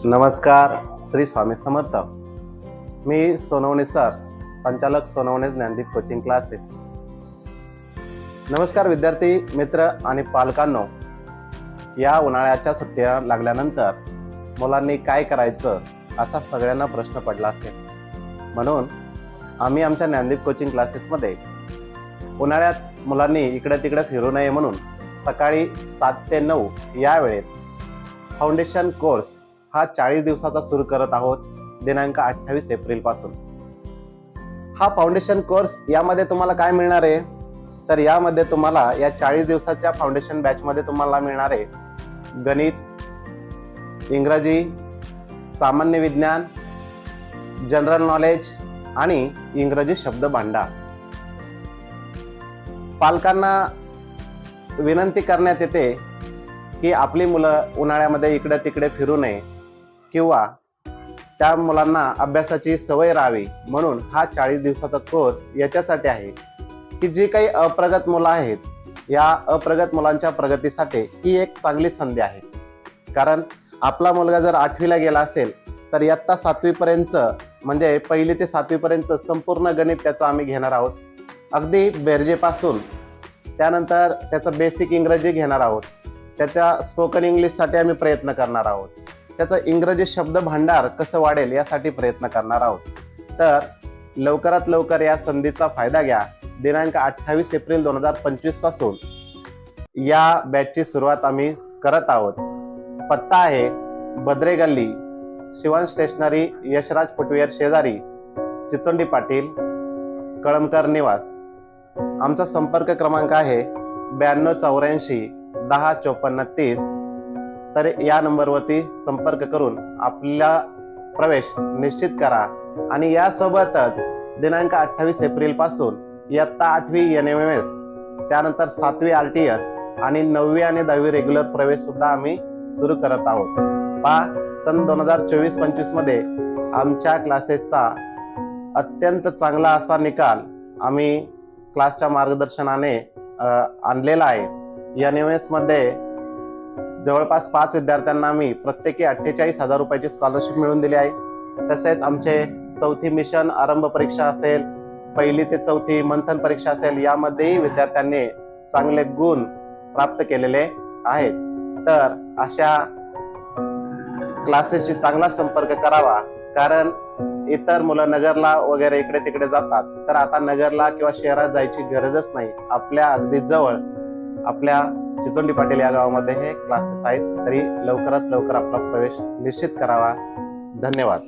नमस्कार, श्री स्वामी समर्थ. मी सोनवणे सर, संचालक Sonawane Gyandeep coaching classes. नमस्कार विद्यार्थी मित्र आणि पालकांनो. या उन्हाळ्याच्या सुट्ट्या लागल्यानंतर मुलांनी काय करायचं असा सगळ्यांना प्रश्न पडला असेल. म्हणून आम्ही आमच्या ज्ञानदीप कोचिंग क्लासेसमध्ये उन्हाळ्यात मुलांनी इकडे तिकडे फिरू नये म्हणून सकाळी 7 ते 9 या वेळेत फाउंडेशन कोर्स हा 40 दिवसाचा सुरू करत आहोत दिनांक 28 एप्रिल पासून. हा फाउंडेशन कोर्स यामध्ये तुम्हाला काय मिळणार आहे, तर यामध्ये तुम्हाला या 40 दिवसाच्या फाउंडेशन बॅचमध्ये तुम्हाला मिळणार आहे गणित, इंग्रजी, सामान्य विज्ञान, जनरल नॉलेज आणि इंग्रजी शब्द भांडार. पालकांना विनंती करण्यात येते की आपली मुलं उन्हाळ्यामध्ये इकडे तिकडे फिरू नये किंवा त्या मुलांना अभ्यासाची सवय राहावी म्हणून हा 40 दिवसाचा कोर्स याच्यासाठी आहे की जी काही अप्रगत मुलं आहेत या अप्रगत मुलांच्या प्रगतीसाठी ही एक चांगली संधी आहे. कारण आपला मुलगा जर 8वीला गेला असेल तर इयत्ता 7वी पर्यंत म्हणजे 1ली ते 7वी पर्यंत संपूर्ण गणित त्याचं आम्ही घेणार आहोत. अगदी बेरजेपासून त्यानंतर त्याचं बेसिक इंग्रजी घेणार आहोत. त्याच्या स्पोकन इंग्लिशसाठी आम्ही प्रयत्न करणार आहोत. त्याचं इंग्रजी शब्द भांडार कसं वाढेल यासाठी प्रयत्न करणार आहोत. तर लवकरात लवकर या संधीचा फायदा घ्या. दिनांक 28 एप्रिल 2025 पासून या बॅचची सुरुवात आम्ही करत आहोत. पत्ता आहे भद्रे गल्ली, शिवान स्टेशनरी, यशराज फुटवेअर शेजारी, चिचोंडी पाटील, कळमकर निवास. आमचा संपर्क क्रमांक आहे 9284 10 54 30. तर या नंबरवरती संपर्क करून आपला प्रवेश निश्चित करा. आणि यासोबतच दिनांक 28 एप्रिल पासून इयत्ता 8वी NMMS, त्यानंतर 7वी RTS आणि 9वी आणि 10वी रेग्युलर प्रवेश सुद्धा आम्ही सुरू करत आहोत. सन 2024-25 मध्ये आमच्या क्लासेसचा अत्यंत चांगला असा निकाल आम्ही क्लासच्या मार्गदर्शनाने आणलेला आहे. NMS मध्ये जवळपास 5 विद्यार्थ्यांना आम्ही प्रत्येकी 48,000 रुपयाची स्कॉलरशिप मिळवून दिली आहे. तसेच आमचे 4थी मिशन आरंभ परीक्षा असेल, 1ली ते 4थी मंथन परीक्षा असेल, यामध्येही विद्यार्थ्यांनी चांगले गुण प्राप्त केलेले आहेत. तर अशा क्लासेसशी चांगला संपर्क करावा. कारण इतर मुलं नगरला वगैरे इकडे तिकडे जातात, तर आता नगरला किंवा शहरात जायची गरजच नाही. आपल्या अगदी जवळ आपल्या चिचोंडी पाटील या गावामध्ये हे क्लासेस आहेत. तरी लवकरात लवकर आपला प्रवेश निश्चित करावा. धन्यवाद.